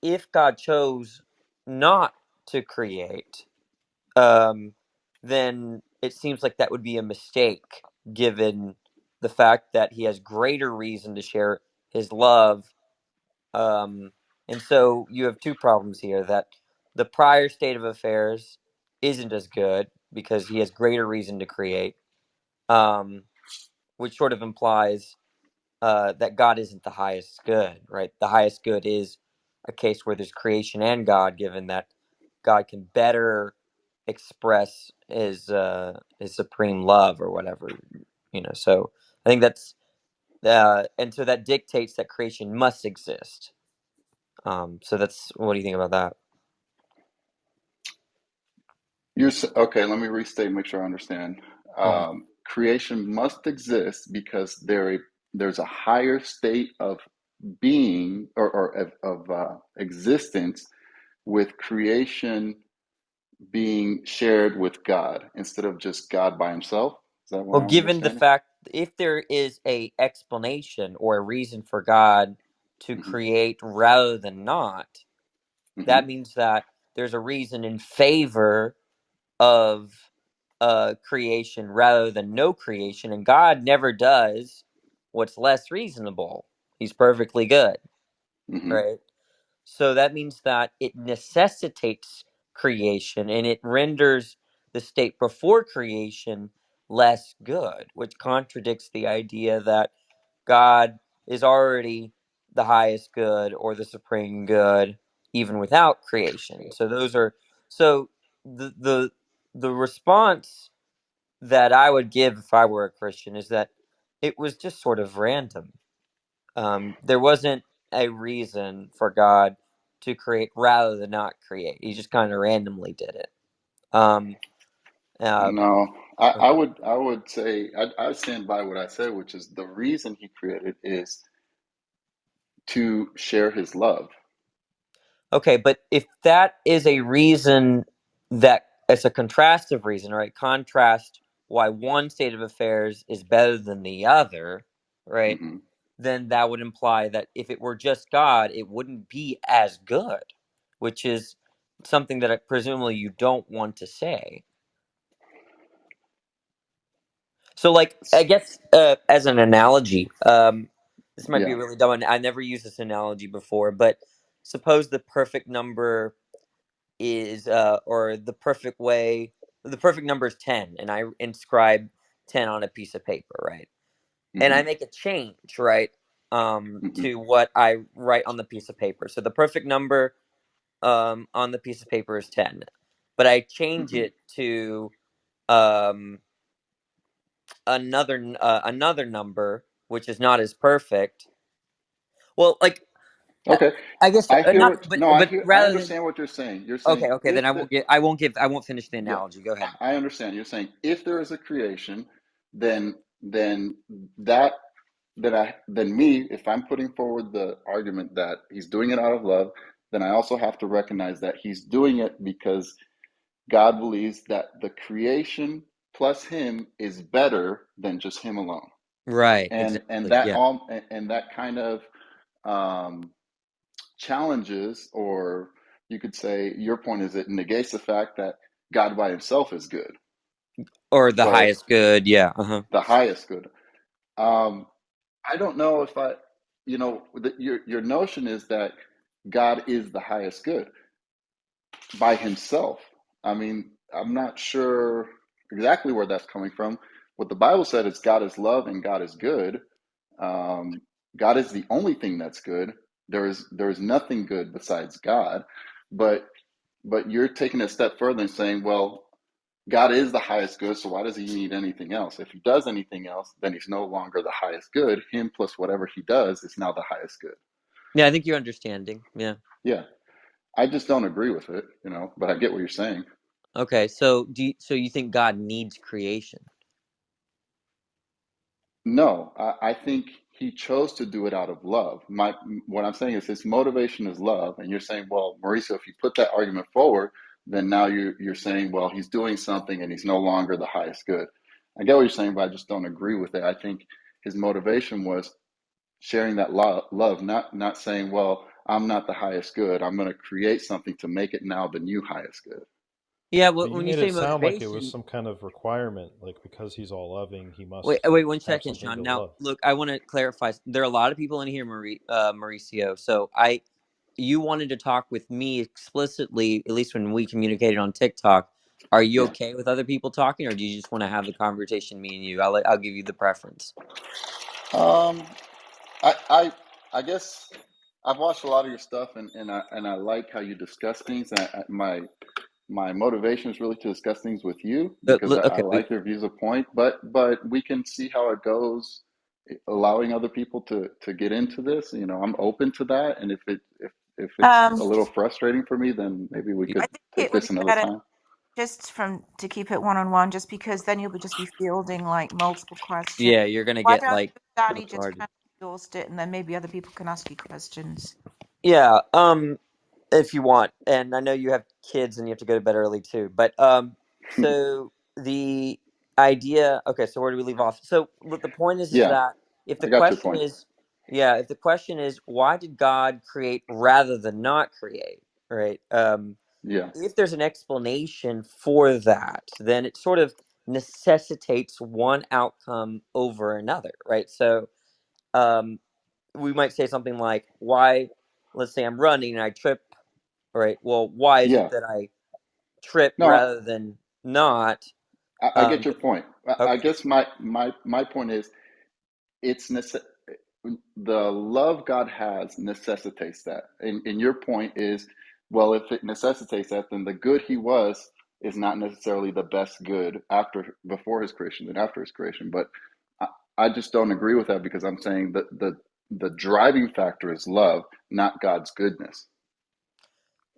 if God chose not to create, um, then it seems like that would be a mistake, given the fact that he has greater reason to share his love. Um, and so you have two problems here: that the prior state of affairs isn't as good because he has greater reason to create, um, which sort of implies that God isn't the highest good, right? The highest good is a case where there's creation and God, given that God can better express his supreme love or whatever, So I think that's and so that dictates that creation must exist. So that's what do you think about that? Okay, let me restate, make sure I understand. Mhm. Creation must exist because there's a higher state of being or of existence with creation being shared with God instead of just God by himself. Is that what Well, I'm given the understanding? fact if there is a explanation or a reason for God to Hmm. create rather than not, Hmm. that means that there's a reason in favor of creation rather than no creation, and God never does what's less reasonable. He's perfectly good, Hmm. right? So that means that it necessitates creation and it renders the state before creation less good, which contradicts the idea that God is already the highest good or the supreme good even without creation. So those are so the the the response that I would give if I were a Christian is that it was just sort of random. There wasn't a reason for God to create rather than not create. He just kind of randomly did it. Um, uh, No, I would say I stand by what I said, which is the reason he created is to share his love. okay, but if that is a reason that it's a contrastive reason, right? Contrast why one state of affairs is better than the other, right? Hmm. Then that would imply that if it were just God, it wouldn't be as good, which is something that presumably you don't want to say. So, like, I guess as an analogy, this might be Yeah. really dumb. And I never used this analogy before, but suppose the perfect number is, or the perfect number is 10, and I inscribe 10 on a piece of paper, right? And I Hmm. make a change, right, Hmm. to what I write on the piece of paper. So the perfect number on the piece of paper is 10, but I change Hmm. it to um, another number which is not as perfect. Well, like uh, Okay. I guess I hear not, what, no, I but hear, I rather than understand what you're saying. You're saying okay, then if the, I won't finish the yeah, analogy. Go ahead. I understand. You're saying if there is a creation, then that, then me, if I'm putting forward the argument that he's doing it out of love, then I also have to recognize that he's doing it because God believes that the creation plus him is better than just him alone. Right, And exactly. that Yeah. all and that kind of um, challenges, or you could say your point is it negates the fact that God by himself is good. Or the So highest good. Yeah. Uh-huh. the highest good. Um, I don't know if your notion is that God is the highest good by himself. I mean, I'm not sure exactly where that's coming from. What the Bible said is God is love and God is good. Um, God is the only thing that's good. There is nothing good besides God. But you're taking a step further and saying, well, God is the highest good, so why does he need anything else? If he does anything else, then he's no longer the highest good. Him plus whatever he does is now the highest good. Yeah, I think you're understanding. Yeah. Yeah. I just don't agree with it, but I get what you're saying. Okay. So you think God needs creation? No, I think he chose to do it out of love. What I'm saying is his motivation is love, and you're saying, well, Mauricio, if you put that argument forward, then now you're saying, well, he's doing something and he's no longer the highest good. I get what you're saying, but I just don't agree with it. I think his motivation was sharing that love, not saying, well, I'm not the highest good. I'm going to create something to make it now the new highest good. Yeah, But you when you made say it sound like it was motivation, some kind of requirement, like because he's all loving, he wait, must wait one have second, something Sean. to Now, love. look, I want to clarify. There are a lot of people in here, Mauricio. So you wanted to talk with me explicitly, at least when we communicated on TikTok. Are you Yeah. okay with other people talking, or do you just want to have the conversation, me and you? I'll give you the preference. Um, I guess I've watched a lot of your stuff, and I like how you discuss things. My motivation is really to discuss things with you because I Okay, like your views of point. But we can see how it goes, allowing other people to get into this. I'm open to that, and if it's Um, a little frustrating for me, then maybe we I could think take it would be this another better time. just to keep it one on one, just because then you'll just be fielding like multiple questions. yeah, you're gonna Why get don't like you, Danny, just bombarded. kind of exhaust it, and then maybe other people can ask you questions. Yeah, if you want, and I know you have kids and you have to go to bed early too. But so the idea. Okay, so where do we leave off? So the point is Yeah, that if the I got your question point. is, yeah, if the question is why did God create rather than not create, right? Yeah, If there's an explanation for that, then it sort of necessitates one outcome over another, right? So um, we might say something like, why, let's say I'm running and I trip, right? Well, why is it yeah. that I trip No, rather than not? I get your If, point. I okay. guess my point is it's the love God has necessitates that. And your point is, well, if it necessitates that, then the good he was is not necessarily the best good before his creation than after his creation. But I, I just don't agree with that because I'm saying that the driving factor is love, not God's goodness.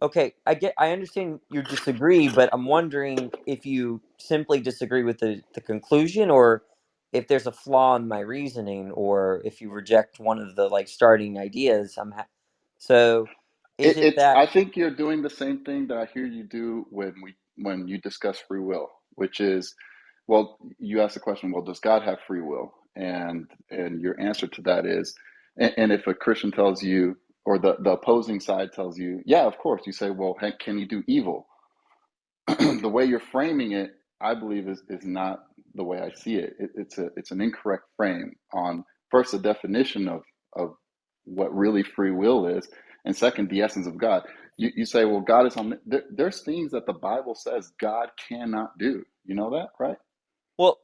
Okay, I understand you disagree, but I'm wondering if you simply disagree with the conclusion, or if there's a flaw in my reasoning, or if you reject one of the like starting ideas. So is it It's. that I think you're doing the same thing that I hear you do when you discuss free will, which is, well, you ask the question, well, does God have free will? And your answer to that is, and if a Christian tells you, or the opposing side tells you, yeah, of course, you say, well, heck, can he do evil? The way you're framing it, I believe, is not the way I see it. It's an incorrect frame on first the definition of what really free will is, and second the essence of God. You say, well, God is on. There's things that the Bible says God cannot do. You know that, right? well,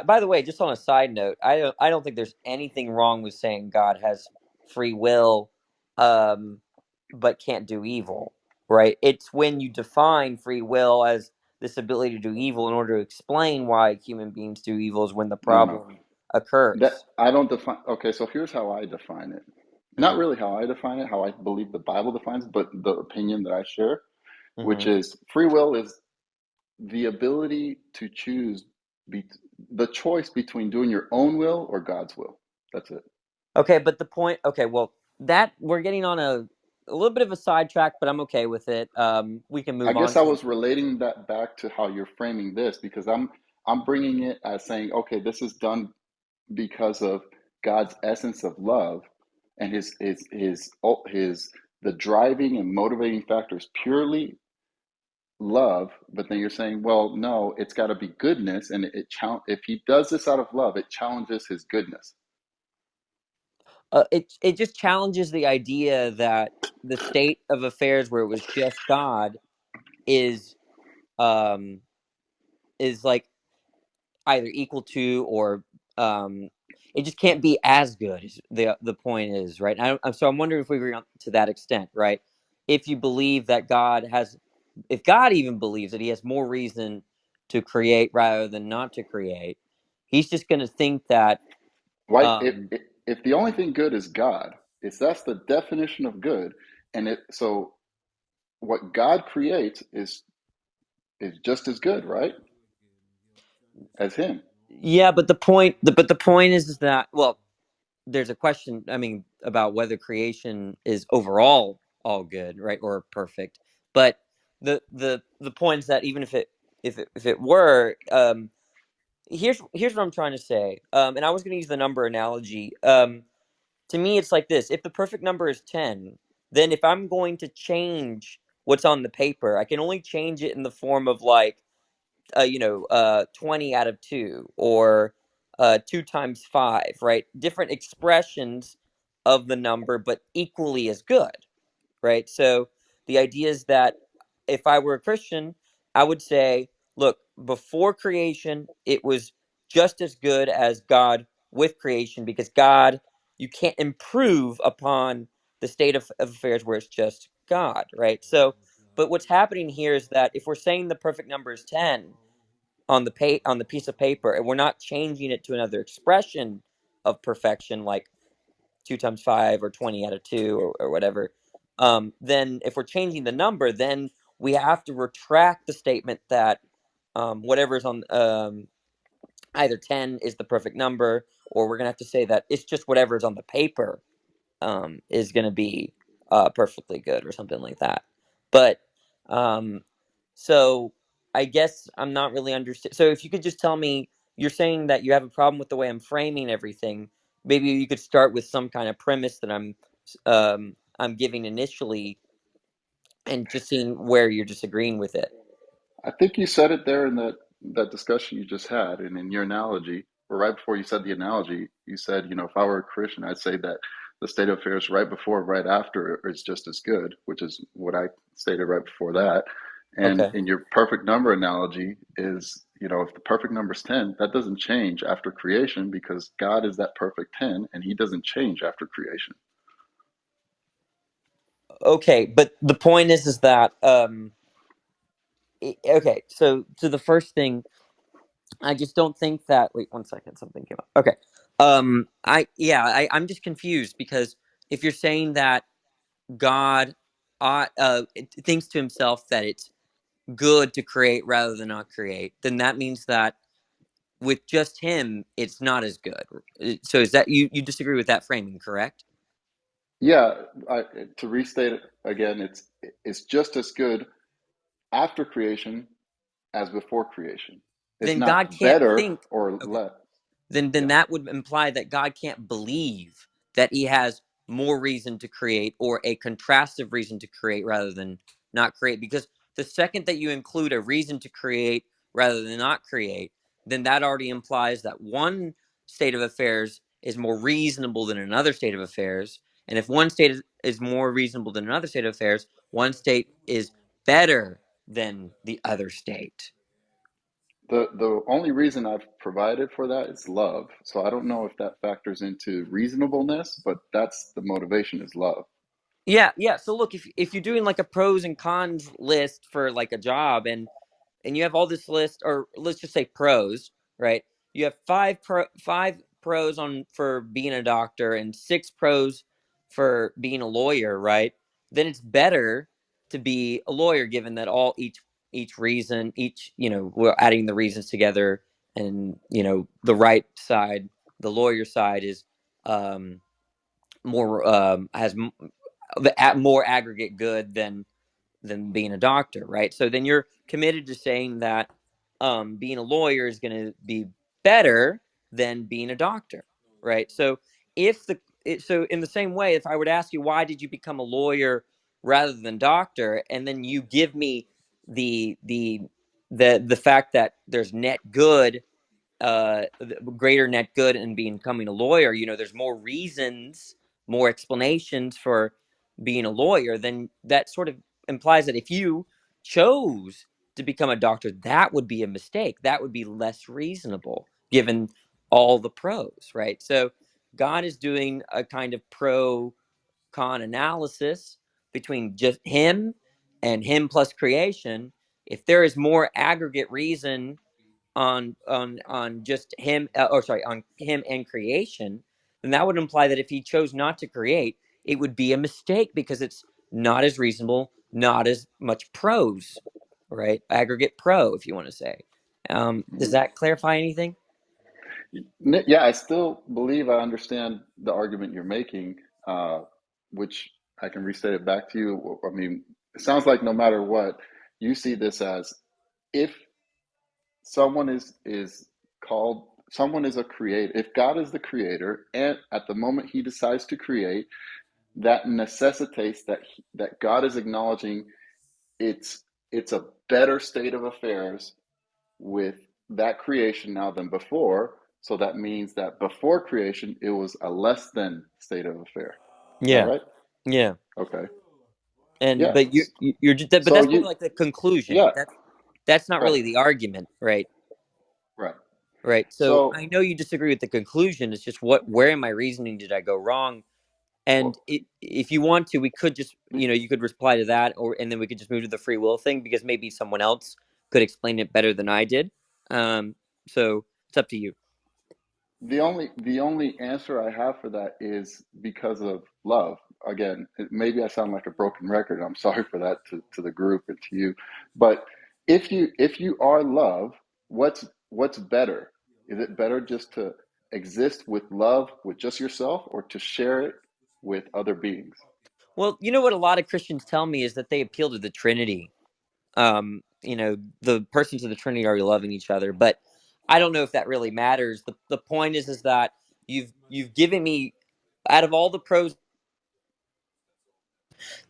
by the way, just on a side note, I don't think there's anything wrong with saying God has free will, um, but can't do evil, right? It's when you define free will as this ability to do evil in order to explain why human beings do evil is when the No, no. problem That occurs. I don't define. Okay, so here's how I define it. Not Hmm. really how I define it, how I believe the Bible defines it, but the opinion that I share, which Hmm. is free will is the ability to choose be, the choice between doing your own will or God's will. That's it. Okay, but the point. Okay, well, that we're getting on a little bit of a sidetrack, but I'm okay with it. We can I move on guess I to. was relating that back to how you're framing this because I'm bringing it as saying, okay, this is done because of God's essence of love and his the driving and motivating factor is purely love, but then you're saying, well, no, it's got to be goodness, and if he does this out of love, it challenges his goodness. It just challenges the idea that the state of affairs where it was just God is um is like either equal to or um it just can't be as good as the point is, right? So I'm wondering if we agree on to that extent, right? If you believe that God has, if God even believes that he has more reason to create rather than not to create, he's just going to think that Why, um if the only thing good is God, if that's the definition of good, and it so what God creates is just as good, right, as Him. yeah, but the point is that, well, there's a question, I mean, about whether creation is overall all good, right, or perfect. But the point is that even if it were, here's what I'm trying to say. And I was going to use the number analogy. To me, it's like this: if the perfect number is 10, then if I'm going to change what's on the paper, I can only change it in the form of like 20 out of 2 or 2 times 5, right? Different expressions of the number, but equally as good, right? So the idea is that if I were a Christian, I would say, look, before creation, it was just as good as God with creation, because God, you can't improve upon the state of affairs where it's just God, right? So, but what's happening here is that if we're saying the perfect number is 10 on the piece of paper, and we're not changing it to another expression of perfection, like 2 times 5 or 20 out of 2 or whatever, then if we're changing the number, then we have to retract the statement that whatever's on either 10 is the perfect number, or we're gonna have to say that it's just whatever's on the paper is gonna be perfectly good or something like that. But um, so I guess I'm not really understand. So if you could just tell me, you're saying that you have a problem with the way I'm framing everything. Maybe you could start with some kind of premise that I'm giving initially, and just seeing where you're disagreeing with it. I think you said it there in that discussion you just had, and in your analogy, or right before you said the analogy, you said, if I were a Christian, I'd say that the state of affairs right before, right after is just as good, which is what I stated right before that. And Okay. in your perfect number analogy is, if the perfect number is 10, that doesn't change after creation because God is that perfect 10 and he doesn't change after creation. Okay, but the point is that okay. So the first thing, I just don't think that. Wait, 1 second. Something came up. Okay. I'm just confused because if you're saying that God thinks to himself that it's good to create rather than not create, then that means that with just him, it's not as good. So is that you disagree with that framing, correct? Yeah, to restate it again, it's just as good after creation as before creation. It's Then God not can't better think. or Okay. less. Then Yeah. that would imply that God can't believe that he has more reason to create, or a contrastive reason to create rather than not create. Because the second that you include a reason to create rather than not create, then that already implies that one state of affairs is more reasonable than another state of affairs. And if one state is more reasonable than another state of affairs, one state is better than the other state. The only reason I've provided for that is love. So I don't know if that factors into reasonableness, but that's the motivation is love. Yeah, yeah. So look, if you're doing like a pros and cons list for like a job, and you have all this list, or let's just say pros, right? You have five pros on for being a doctor and 6 pros for being a lawyer, right? Then it's better to be a lawyer, given that each reason, we're adding the reasons together, and the right side, the lawyer side is more has more aggregate good than being a doctor, right? So then you're committed to saying that being a lawyer is going to be better than being a doctor, right? So so in the same way, if I would ask you, why did you become a lawyer rather than doctor, and then you give me the the the fact that there's net good, greater net good in becoming a lawyer, there's more reasons, more explanations for being a lawyer, then that sort of implies that if you chose to become a doctor, that would be a mistake. That would be less reasonable given all the pros, right? So God is doing a kind of pro con analysis between just him and him plus creation. If there is more aggregate reason on just him, or sorry, on him and creation, then that would imply that if he chose not to create, it would be a mistake because it's not as reasonable, not as much pros, right? Aggregate pro, if you want to say. Does Mhm. that clarify anything? Yeah, I still believe I understand the argument you're making, which I can restate it back to you. I mean, it sounds like no matter what, you see this as if someone is called, someone is a creator. If God is the creator, and at the moment he decides to create, that necessitates that God is acknowledging it's a better state of affairs with that creation now than before. So that means that before creation, it was a less than state of affair. Is that Yeah, right? yeah. Okay. And Yeah. but you're just but So that's more like the conclusion. yeah, That's not right, really the argument, right? right. Right. So So, I know you disagree with the conclusion. It's just where in my reasoning did I go wrong? And well, if you want to, we could just, you could reply to that, and then we could just move to the free will thing because maybe someone else could explain it better than I did. So it's up to you. the only answer I have for that is because of love. Again, maybe I sound like a broken record. I'm sorry for that to the group and to you. But if you are love, what's better? Is it better just to exist with love with just yourself, or to share it with other beings? Well, you know what a lot of Christians tell me is that they appeal to the Trinity. The persons of the Trinity are loving each other, but I don't know if that really matters. The point is that you've given me out of all the pros.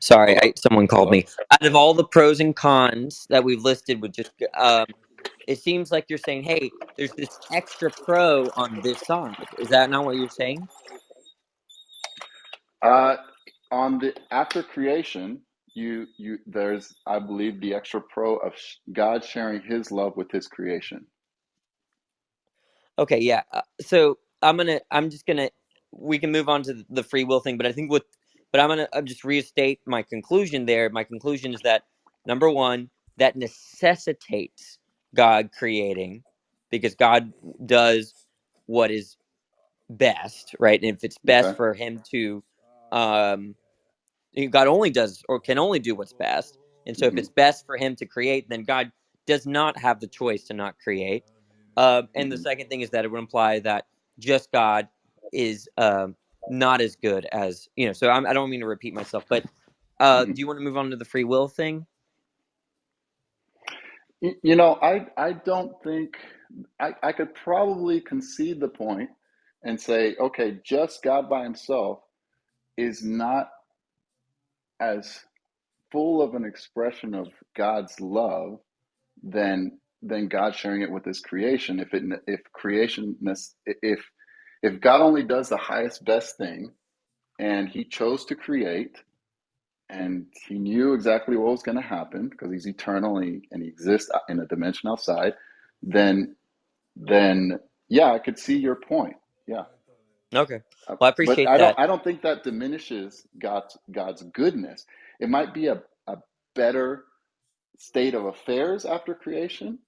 Sorry, Hello, someone called hello. me. Out of all the pros and cons that we've listed, with just it seems like you're saying, hey, there's this extra pro on this side. Is that not what you're saying? Uh, on the after creation, there's, I believe, the extra pro of God sharing His love with His creation. Okay, yeah. So I'm just gonna, we can move on to the free will thing, but I'm just restate my conclusion there. My conclusion is that number one, that necessitates God creating, because God does what is best, right? And if it's best Okay. for him to, um, God only does or can only do what's best. And so if Hmm. it's best for him to create, then God does not have the choice to not create. And the Hmm. second thing is that it would imply that just God is not as good as, so I don't mean to repeat myself, but Hmm. do you want to move on to the free will thing? I don't think I could probably concede the point and say, okay, just God by Himself is not as full of an expression of God's love than God sharing it with His creation. If God only does the highest best thing, and He chose to create, and He knew exactly what was going to happen because He's eternal, and He exists in a dimension outside, then then yeah, I could see your point. Yeah. Okay. Well, I But appreciate I don't that. I don't think that diminishes God's goodness. It might be a better state of affairs after creation,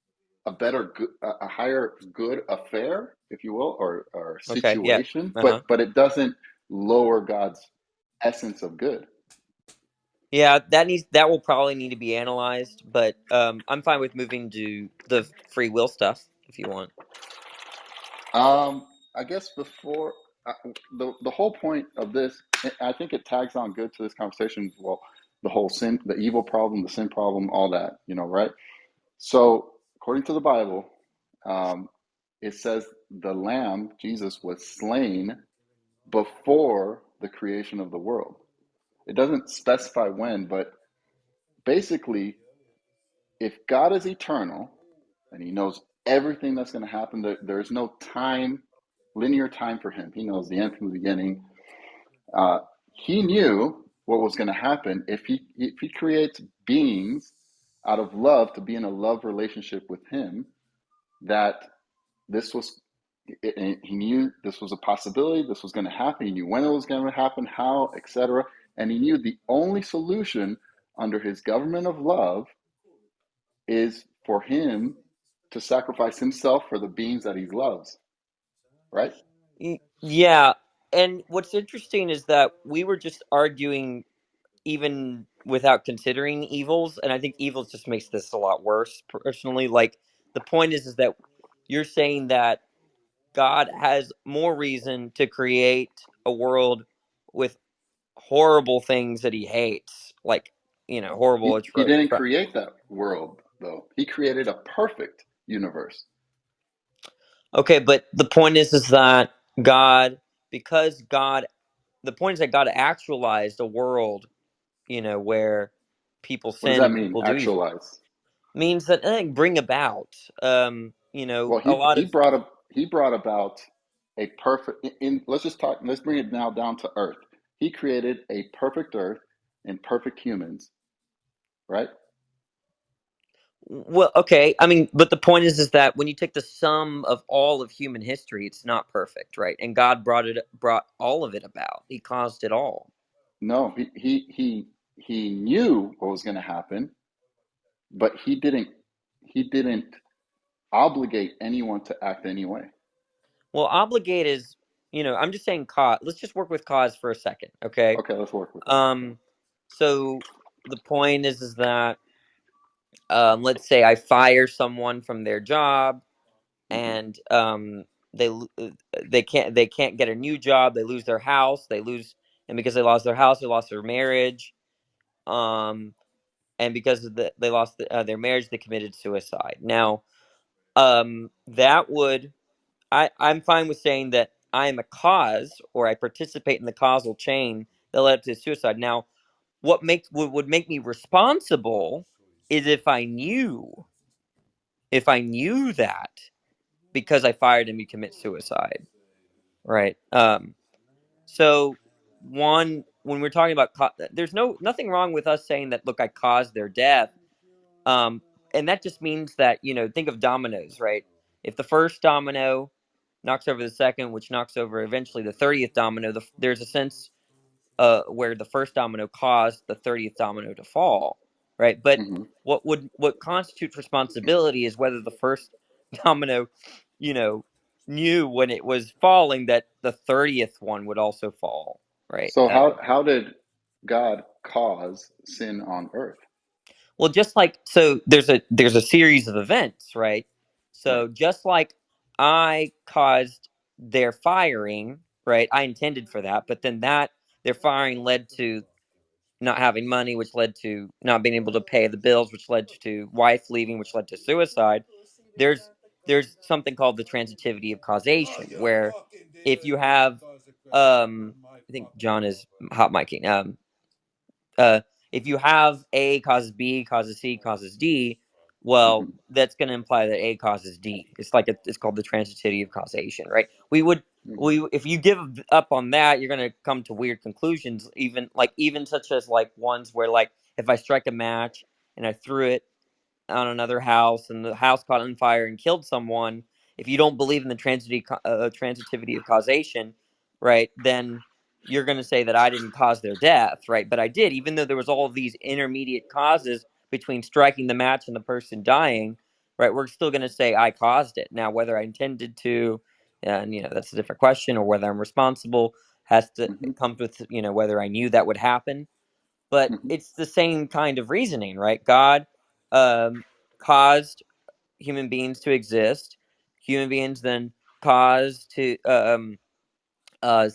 a higher good affair, if you will, or Okay. Yeah. situation, Uh-huh. but it doesn't lower God's essence of good. Yeah, that will probably need to be analyzed, but I'm fine with moving to the free will stuff if you want. I guess before the whole point of this, I think it tags on good to this conversation. Well, the whole sin, the evil problem, the sin problem, all that, right? So, according to the Bible, um, it says the Lamb, Jesus, was slain before the creation of the world. It doesn't specify when, but basically, if God is eternal and He knows everything that's going to happen, there's no time, linear time for Him. He knows the end from the beginning. Uh, he knew what was going to happen if he creates beings out of love to be in a love relationship with Him. That this was, he knew this was a possibility. This was going to happen. He knew when it was going to happen, how, etc. And he knew the only solution under His government of love is for Him to sacrifice Himself for the beings that He loves. Right? Yeah, and what's interesting is that we were just arguing even without considering evils, and I think evils just makes this a lot worse personally. Like, the point is that you're saying that God has more reason to create a world with horrible things that he hates, like, horrible He didn't create that world, though. He created a perfect universe. Okay, but the point is that God, because God, the point is that God actualized a world, where people What does sin that and mean? people do evil. Actualize. Means that bring about, Well, a lot of. he brought about a perfect. Let's just talk. Let's bring it now down to earth. He created a perfect earth and perfect humans, right? Well, okay. I mean, but the point is that when you take the sum of all of human history, it's not perfect, right? And God brought all of it about. He caused it all. No, he knew what was going to happen, but he didn't obligate anyone to act any way. Well, obligate is, I'm just saying cause. Let's just work with cause for a second, okay? Okay, let's work with that. Um, so the point is that, let's say I fire someone from their job, Hmm. and they they can't get a new job. They lose their house. And because they lost their house, they lost their marriage. Um, and because they lost their marriage, they committed suicide. Now, that would I'm fine with saying that I am a cause, or I participate in the causal chain that led up to suicide. Now, would make me responsible is if I knew that, because I fired him, you commit suicide, right? So when we're talking about there's nothing wrong with us saying that, look, I caused their death. Um, and that just means that, think of dominoes, right? If the first domino knocks over the second, which knocks over eventually the 30th domino, there's a sense where the first domino caused the 30th domino to fall, right? But Hmm. what constitutes responsibility is whether the first domino, you know, knew when it was falling that the 30th one would also fall, right? So how did God cause sin on earth? Well, just like, so there's a series of events, right? Right. So just like I caused their firing, right? I intended for that, but then their firing led to not having money, which led to not being able to pay the bills, which led to wife leaving, which led to suicide. There's something called the transitivity of causation, where if you have, I think John is hot micing. Uh, if you have A causes B causes C causes D, well, Hmm. that's going to imply that A causes D. It's called the transitivity of causation, right? Hmm. We if you give up on that, you're going to come to weird conclusions, even such as like ones where, like, if I strike a match and I threw it on another house and the house caught on fire and killed someone, if you don't believe in the transitivity of causation, right, then you're going to say that I didn't cause their death, right? But I did, even though there was all of these intermediate causes between striking the match and the person dying, right? We're still going to say I caused it. Now, whether I intended to, and that's a different question, or whether I'm responsible has to Hmm. comes with whether I knew that would happen. But Hmm. it's the same kind of reasoning, right? God um, caused human beings to exist. Human beings then caused to uh,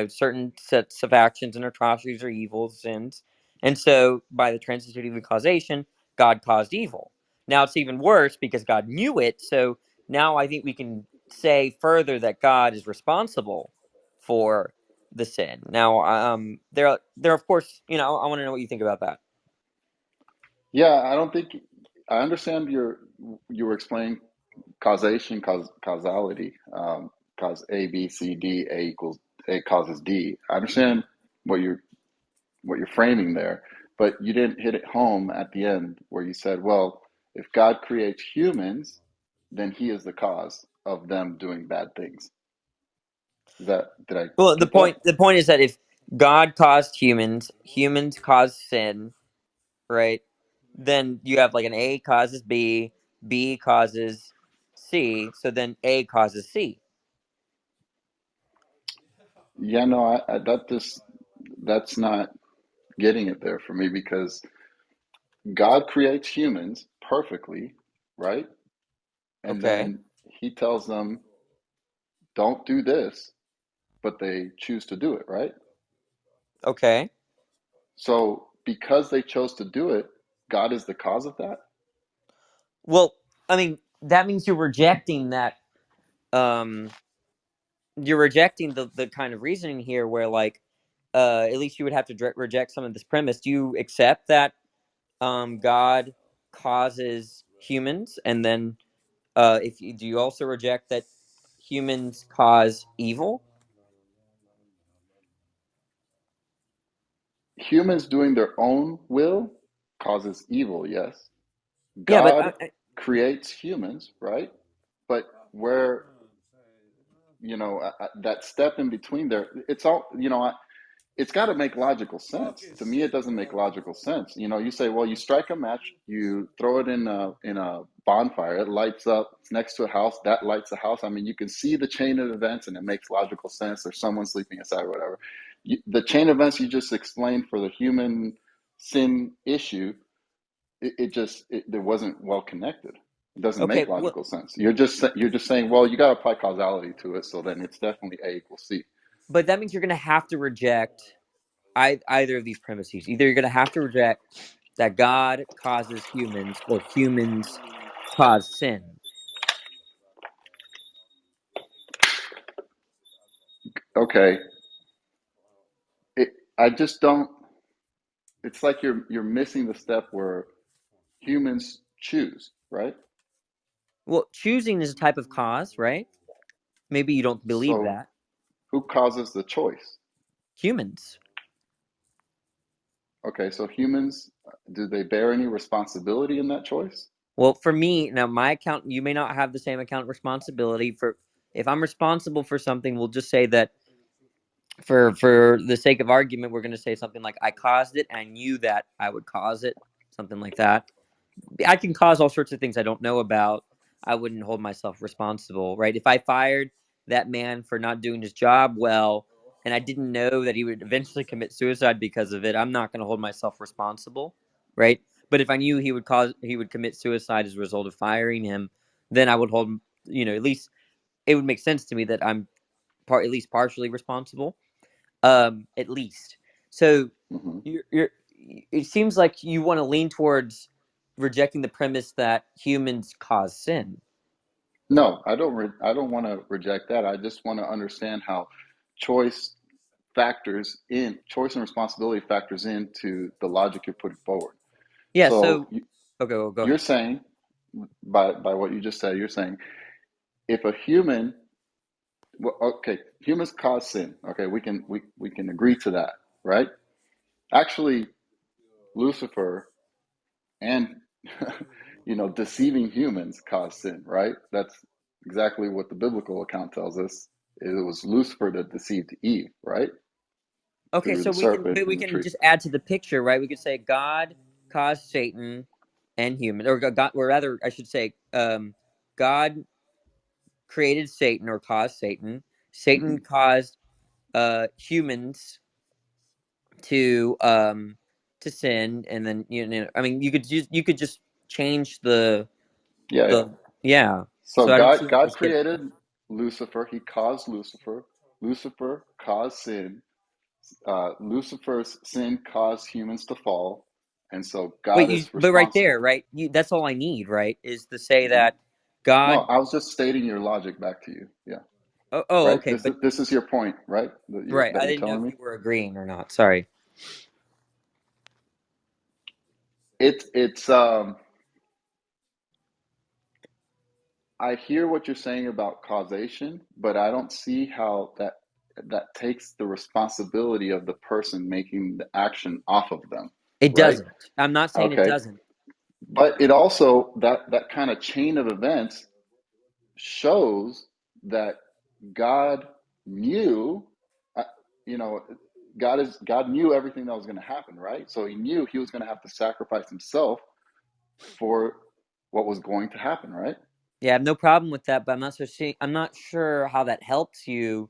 certain sets of actions and atrocities or evil sins, and so by the transitivity of causation, God caused evil. Now it's even worse because God knew it. So now I think we can say further that God is responsible for the sin. Now, there of course, I want to know what you think about that. Yeah, I don't think I understand you were explaining causation, causality, cause A, B, C, D, A equals A causes D. I understand what you're framing there, but you didn't hit it home at the end where you said, well, if God creates humans, then he is the cause of them doing bad things. Did I Well, the get that? point the point is that if God caused humans, humans caused sin, right? Then you have like an A causes B, B causes C, so then A causes C. Yeah, no, that's not getting it there for me because God creates humans perfectly, right? And Okay. then he tells them, don't do this, but they choose to do it, right? Okay. So because they chose to do it, God is the cause of that? Well, I mean, that means you're rejecting that, you're rejecting the kind of reasoning here where, like, at least you would have to reject some of this premise. Do you accept that God causes humans, and then do you also reject that humans cause evil? Humans doing their own will causes evil, yes. Yeah, but God creates humans, right? But where, that step in between there, it's all, it's got to make logical sense. To me, it doesn't make logical sense. You say, well, you strike a match, you throw it in a bonfire, it lights up. It's next to a house, that lights a house. I mean, you can see the chain of events, and it makes logical sense. There's someone sleeping inside, or whatever. The chain of events you just explained for the human sin issue, there wasn't well connected. It doesn't okay, make well, logical sense. You're just saying, well, you got to apply causality to it, so then it's definitely A equals C. but that means you're going to have to reject either of these premises. Either you're going to have to reject that God causes humans, or humans cause sin. Okay, I just don't. It's like you're missing the step where humans choose, right? Well, choosing is a type of cause, right? Maybe you don't believe So that. who causes the choice? Humans. Okay, so humans, do they bear any responsibility in that choice? Well, for me, now my account, you may not have the same account responsibility for. If I'm responsible for something, we'll just say that for the sake of argument, we're going to say something like, I caused it and I knew that I would cause it, something like that. I can cause all sorts of things I don't know about. I wouldn't hold myself responsible, right? If I fired that man for not doing his job well, and I didn't know that he would eventually commit suicide because of it, I'm not going to hold myself responsible, right? But if I knew he would commit suicide as a result of firing him, then I would hold, at least it would make sense to me that I'm at least partially responsible, at least. So Hmm. you're it seems like you want to lean towards rejecting the premise that humans cause sin. No, I don't. I don't want to reject that. I just want to understand how choice choice and responsibility factors into the logic you're putting forward. Yeah, So so okay, well, go you're ahead. saying, by what you just said, you're saying if a human, well, okay, humans cause sin. Okay, we can agree to that, right? Actually, Lucifer and deceiving humans cause sin, right? That's exactly what the biblical account tells us. It was Lucifer that deceived Eve, right? Okay, Through so the serpent we in the can tree. just add to the picture, right? We could say God caused Satan and human, or God, or rather, I should say, God created Satan or caused Satan. Hmm. Satan caused humans to sin, and then I mean, you could just change Yeah, yeah. the yeah. So So I don't see God where this gets. created Lucifer. He caused Lucifer. Lucifer caused sin. Lucifer's sin caused humans to fall, and so God is But right responsible. there, right? That's all I need, right? Is to say Hmm. that No, God. I was just stating your logic back to you. Yeah, Oh, right. okay, This is your point, right? That you're right. that I you're didn't know telling if me. you were agreeing or not. Sorry. It's. I hear what you're saying about causation, but I don't see how that takes the responsibility of the person making the action off of them, It right? doesn't. I'm not saying it Okay. doesn't. But it also, that kind of chain of events shows that God knew, uh, you know, God knew everything that was going to happen, right? So he knew he was going to have to sacrifice himself for what was going to happen, right? Yeah, I have no problem with that, but I'm not sure how that helps you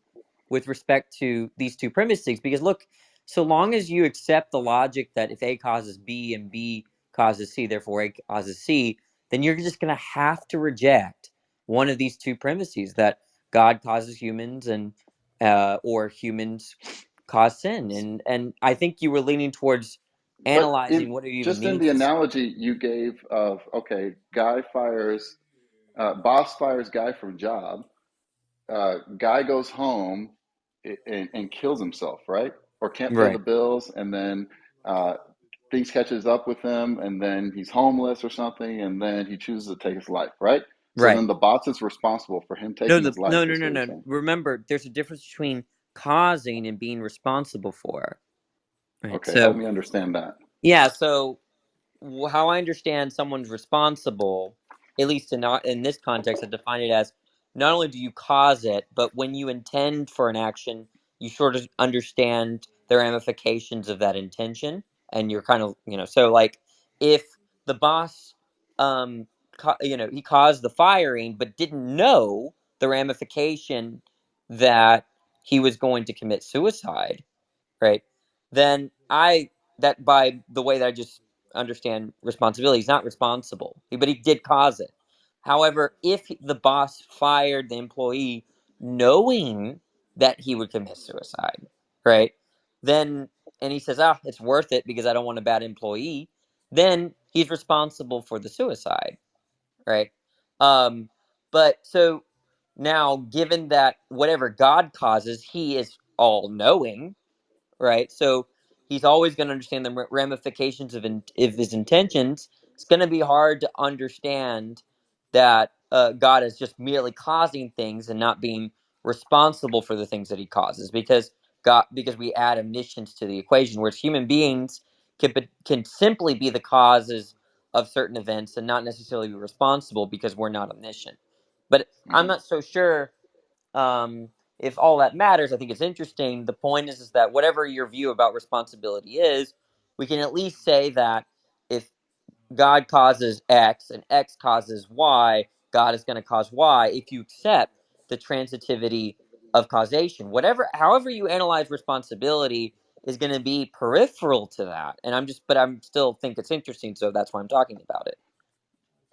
with respect to these two premises. Because look, so long as you accept the logic that if A causes B and B causes C, therefore A causes C, then you're just going to have to reject one of these two premises, that God causes humans, and or humans cause sin. And I think you were leaning towards But analyzing what it even in the means. analogy you gave of, okay, boss fires guy from job, guy goes home and kills himself, right? or can't pay the Right. bills, and then things catches up with him, and then he's homeless or something, and then he chooses to take his life, right? So Right. then the boss is responsible for him No, taking his life, no, no, is no, what you're no. saying. Remember, there's a difference between causing and being responsible for. Right. Okay, help So me understand that. yeah. So how I understand someone's responsible, at least in this context, I define it as not only do you cause it, but when you intend for an action, you sort of understand the ramifications of that intention, and you're kind of So like if the boss, he caused the firing, but didn't know the ramification that he was going to commit suicide, right? Then that by the way that I just understand responsibility, he's not responsible, but he did cause it. However, if the boss fired the employee knowing that he would commit suicide, right? Then and he says, "Ah, it's worth it because I don't want a bad employee," then he's responsible for the suicide, right? Um, but so now, given that whatever God causes, He is all knowing, right? So he's always going to understand the ramifications of his intentions. It's going to be hard to understand that God is just merely causing things and not being responsible for the things that he causes, because we add omniscience to the equation, whereas human beings can simply be the causes of certain events and not necessarily be responsible because we're not omniscient. But I'm Hmm. not so sure um, if all that matters. I think it's interesting. The point is that whatever your view about responsibility is, we can at least say that if God causes X and X causes Y, God is going to cause Y if you accept the transitivity of causation. However you analyze responsibility is going to be peripheral to that. And I'm still think it's interesting, so that's why I'm talking about it.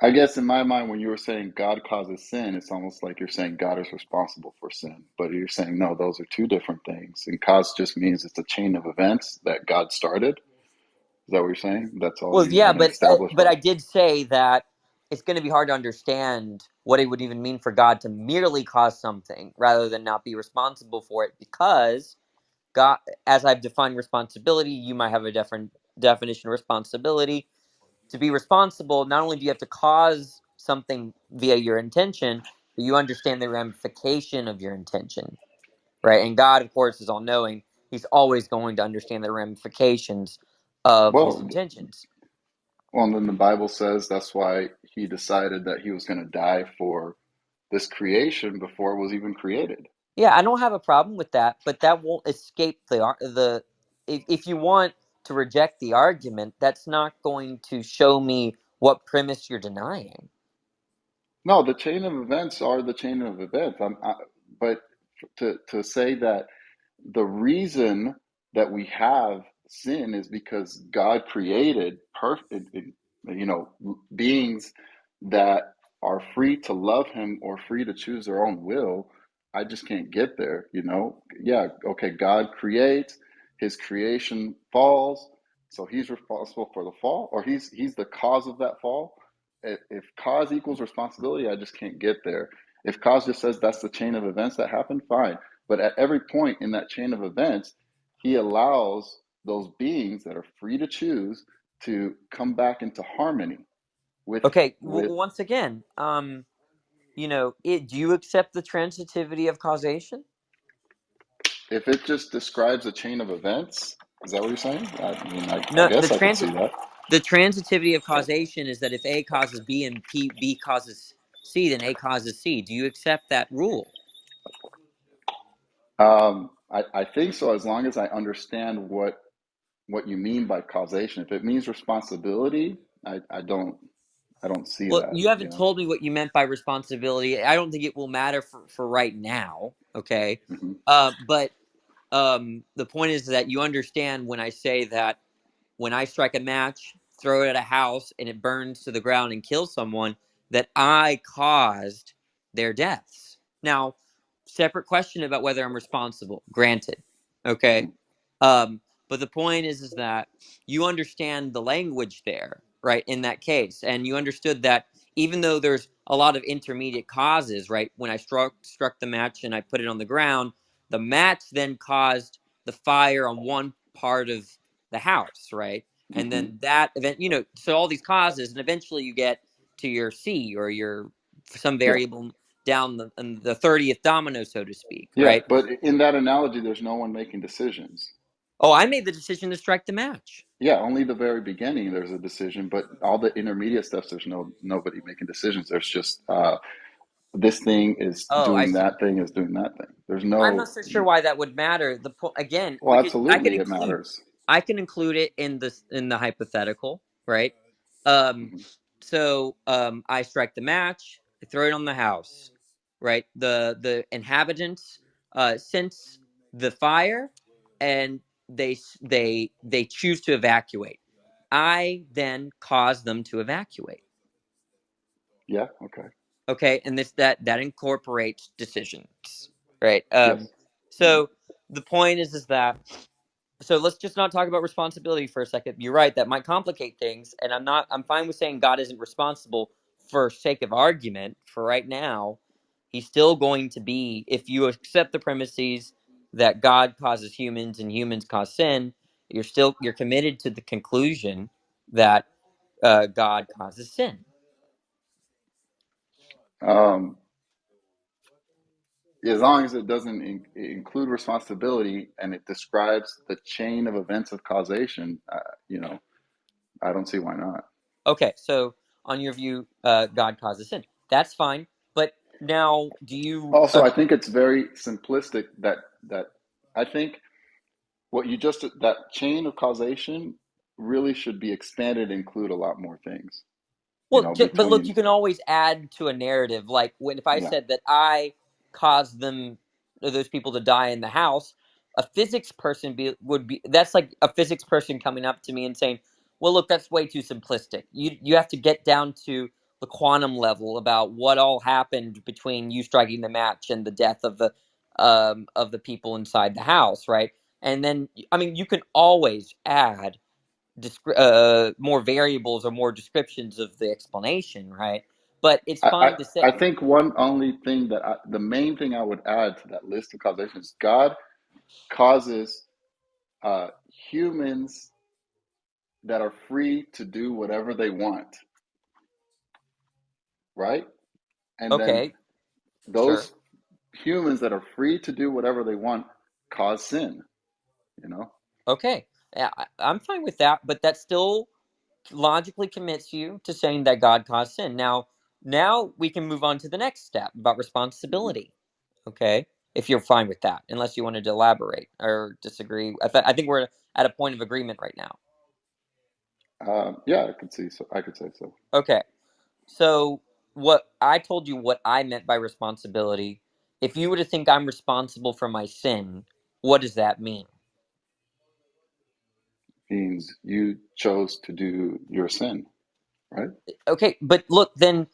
I guess in my mind, when you were saying God causes sin, it's almost like you're saying God is responsible for sin. But you're saying, no, those are two different things. And cause just means it's a chain of events that God started. Is that what you're saying? That's all Well, you yeah, want to establish but for I us? did say that it's going to be hard to understand what it would even mean for God to merely cause something rather than not be responsible for it, because God, as I've defined responsibility, you might have a different definition of responsibility. To be responsible, not only do you have to cause something via your intention, but you understand the ramification of your intention, right? And God, of course, is all knowing. He's always going to understand the ramifications of his Well, intentions. well, and then the Bible says that's why he decided that he was going to die for this creation before it was even created. Yeah, I don't have a problem with that, but that won't escape the if you want to reject the argument, that's not going to show me what premise you're denying. No, the chain of events are the chain of events. But to say that the reason that we have sin is because God created perfect, beings that are free to love Him or free to choose their own will. I just can't get there, Yeah, okay, God creates, His creation falls, so He's responsible for the fall, or He's the cause of that fall. If cause equals responsibility, I just can't get there. If cause just says that's the chain of events that happen, fine. But at every point in that chain of events, he allows those beings that are free to choose to come back into harmony with Okay, with once again, do you accept the transitivity of causation? if it just describes a chain of events. Is that what you're saying? I mean, I No, guess I could see that. the transitivity of causation is that if A causes B and B causes C, then A causes C. Do you accept that rule? I think so, as long as I understand what you mean by causation. If it means responsibility, I don't see Well, that, you haven't told me what you meant by responsibility. I don't think it will matter for right now. Okay. Hmm. But the point is that you understand when I say that when I strike a match, throw it at a house, and it burns to the ground and kills someone, that I caused their deaths. Now, separate question about whether I'm responsible. Granted. Okay. Hmm. Um, but the point is that you understand the language there, right? In that case, and you understood that even though there's a lot of intermediate causes, right? When I struck the match and I put it on the ground, the match then caused the fire on one part of the house, right? And Hmm. then that event, so all these causes, and eventually you get to your C, or your some Yeah. variable down the 30th domino, so to speak, Yeah. right? But in that analogy, there's no one making decisions. Oh, I made the decision to strike the match. Yeah, only the very beginning there's a decision, but all the intermediate steps, there's nobody making decisions. There's just this thing is Oh, I doing see. that thing is doing that thing. There's I'm not no. so sure why that would matter. Again, Well, I could absolutely, it include matters. it in the hypothetical, right? Um, Hmm. I strike the match, I throw it on the house, right? The inhabitants sense the fire, and they choose to evacuate. I then cause them to evacuate. Yeah. Okay. Okay, and that incorporates decisions, right? Yes. Hmm. So the point is that, so let's just not talk about responsibility for a second. You're right, that might complicate things, and I'm fine with saying God isn't responsible for sake of argument. For right now, he's still going to be, if you accept the premises that God causes humans and humans cause sin, you're committed to the conclusion that God causes sin. Um, as long as it doesn't include responsibility and it describes the chain of events of causation, I don't see why not. Okay, so on your view, God causes sin. That's fine. But now, do you Also, I think it's very simplistic that I think what you just that chain of causation really should be expanded to include a lot more things. But look, you Between. can always add to a narrative. Like if I Yeah. said that I caused those people to die in the house, a physics person would be that's like a physics person coming up to me and saying, "Well, look, that's way too simplistic. You have to get down to the quantum level about what all happened between you striking the match and the death of the people inside the house, right?" And then, I mean, you can always add more variables or more descriptions of the explanation, right? But it's I, fine to I say, think one only thing the main thing I would add to that list of causation is God causes humans that are free to do whatever they want, right? And then okay, sure, those humans that are free to do whatever they want cause sin, you know? okay, yeah, I'm fine with that, but that still logically commits you to saying that God caused sin. Now we can move on to the next step about Hmm. responsibility. Okay, if you're fine with that, unless you wanted to elaborate or disagree. I think we're at a point of agreement right now. Yeah, I could say so. Okay. So what I told you, what I meant by responsibility, if you were to think I'm responsible for my sin, what does that mean? Means you chose to do your sin, right? Okay, but look, then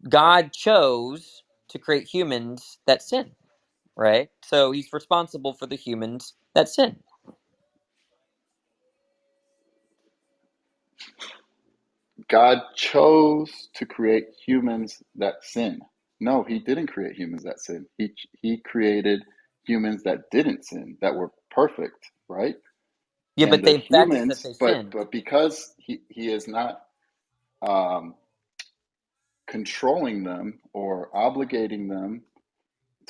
God chose to create humans that sin, right? So he's responsible for the humans that sin. God chose to create humans that sin. No, he didn't create humans that sin. He created humans that didn't sin, that were perfect, right? Yeah, And but the the fact is that humans, they but sinned. but because he is not um, controlling them or obligating them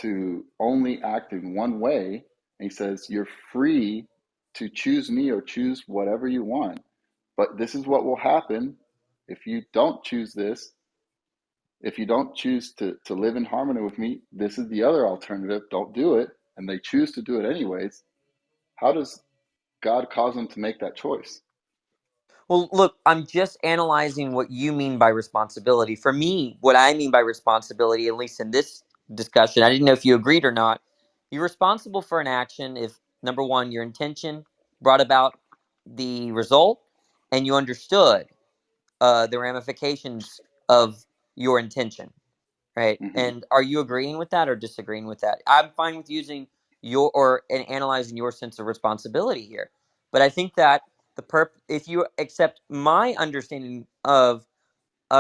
to only act in one way, and he says you're free to choose me or choose whatever you want. But this is what will happen if you don't choose this. If you don't choose to live in harmony with me, this is the other alternative. Don't do it. And they choose to do it anyways. How does God cause them to make that choice? Well, look, I'm just analyzing what you mean by responsibility. For me, what I mean by responsibility, at least in this discussion, I didn't know if you agreed or not. You're responsible for an action if, number one, your intention brought about the result and you understood the ramifications of your intention, right? Hmm. And are you agreeing with that or disagreeing with that? I'm fine with using and analyzing your sense of responsibility here, but I think that if you accept my understanding of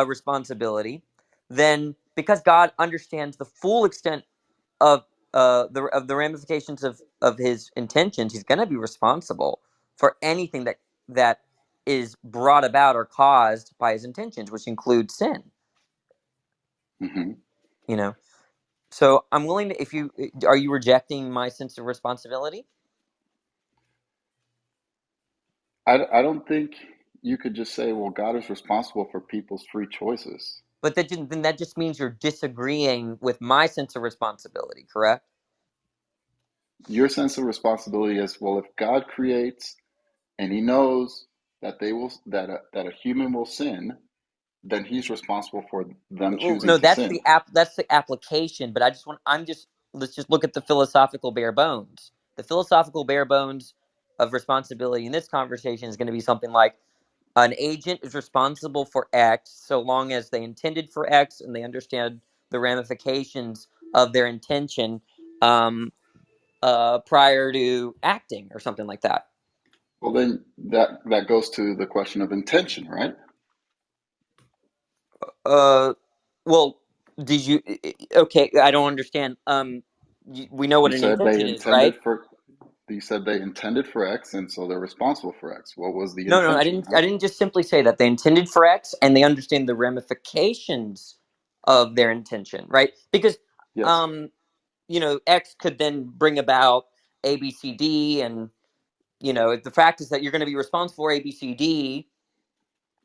responsibility, then because God understands the full extent of the ramifications of his intentions, he's going to be responsible for anything that is brought about or caused by his intentions, which includes sin. Mm-hmm. You know, so I'm willing to. If you are you rejecting my sense of responsibility? I don't think you could just say, well, God is responsible for people's free choices. But then that just means you're disagreeing with my sense of responsibility, correct? Your sense of responsibility is, well, if God creates and he knows that that a human will sin, then he's responsible for them Well, choosing no, to sin. that's the application. But let's just look at the philosophical bare bones. The philosophical bare bones of responsibility in this conversation is going to be something like an agent is responsible for X so long as they intended for X and they understand the ramifications of their intention prior to acting or something like that. Well, then that goes to the question of intention, right? Uh, well, did you? Okay, I don't understand. We know You what an said they intention is, right? intended for you said they intended for X, and so they're responsible for X. What was the No, no, I intention? didn't. I didn't just simply say that they intended for X, and they understand the ramifications of their intention, right? Because, Yes. um, X could then bring about A, B, C, D, and the fact is that you're going to be responsible for A, B, C, D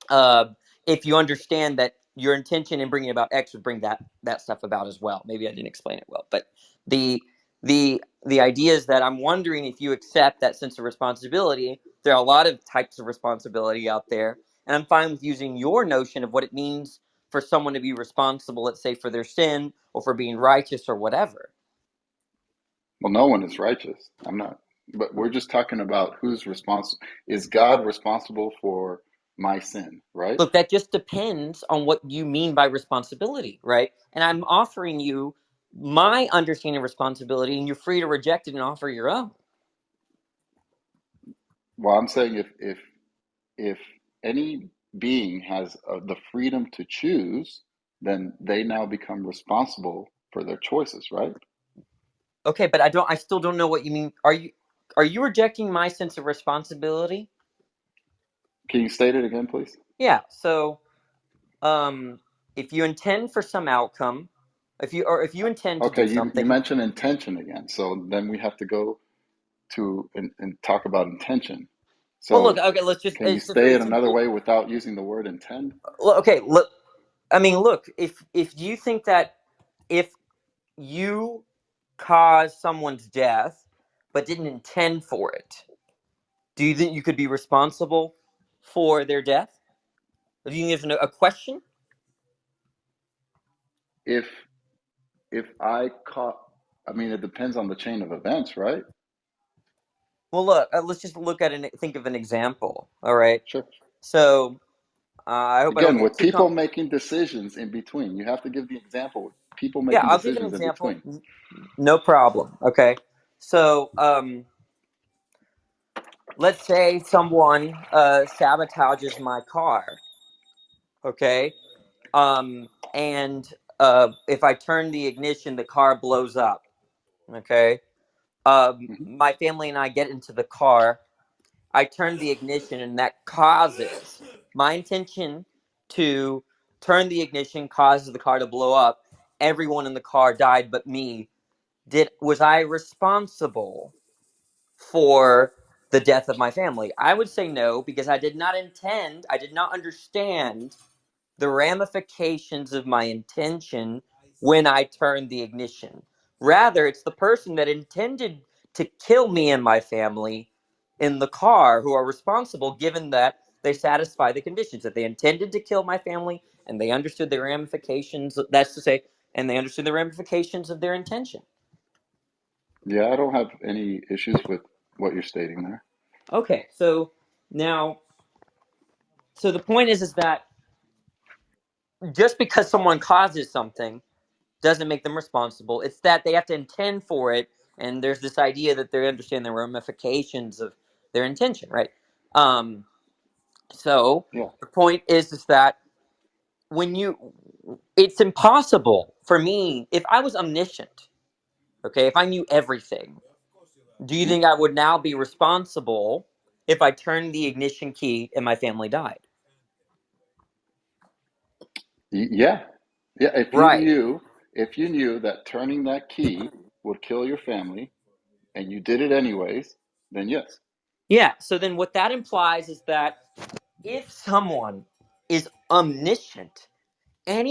uh, if you understand that your intention in bringing about X would bring that stuff about as well. Maybe I didn't explain it well, but the the idea is that I'm wondering if you accept that sense of responsibility. There are a lot of types of responsibility out there, and I'm fine with using your notion of what it means for someone to be responsible, let's say, for their sin or for being righteous or whatever. Well, no one is righteous. I'm not. But we're just talking about who's responsible. Is God responsible for my sin, right? Look, that just depends on what you mean by responsibility, right? And I'm offering you my understanding of responsibility, and you're free to reject it and offer your own. Well, I'm saying if any being has the freedom to choose, then they now become responsible for their choices, right? Okay, but I still don't know what you mean. Are you rejecting my sense of responsibility? Can you state it again, please? Yeah. So, if you intend for some outcome, if you intend to Okay, do you something. mentioned intention again, so then we have to go to and talk about intention. Well, look. So Okay, let's just. can you It's just say very it another simple. way without using the word intend? Well, okay. Look. I mean, look. If you think that if you caused someone's death but didn't intend for it, do you think you could be responsible for their death? Do you think there's a question? If I caught, I mean, it depends on the chain of events, right? Well, look, let's just think of an example. All right. Sure. So I hope I don't Again, get with too people making decisions in between, you have to give the example. People Yeah, making I'll give an decisions in example. between. No problem. Okay. So let's say someone sabotages my car. Okay. And if I turn the ignition, the car blows up. Okay. Hmm. My family and I get into the car. I turn the ignition, and that causes my intention to turn the ignition causes the car to blow up. Everyone in the car died but me. Was I responsible for the death of my family? I would say no, because I did not intend, I did not understand the ramifications of my intention when I turned the ignition. Rather, it's the person that intended to kill me and my family in the car who are responsible, given that they satisfy the conditions, that they intended to kill my family and they understood the ramifications. That's to say, and they understood the ramifications of their intention. Yeah, I don't have any issues with what you're stating there. Okay, so now, so the point is that just because someone causes something doesn't make them responsible. It's that they have to intend for it, and there's this idea that they understand the ramifications of their intention, right? Um, so Yeah. the point is that it's impossible for me if I was omniscient. Okay, if I knew everything, do you think I would now be responsible if I turned the ignition key and my family died? Yeah. Yeah. Right. If you knew that turning that key would kill your family and you did it anyways, then yes. Yeah, so then what that implies is that if someone is omniscient,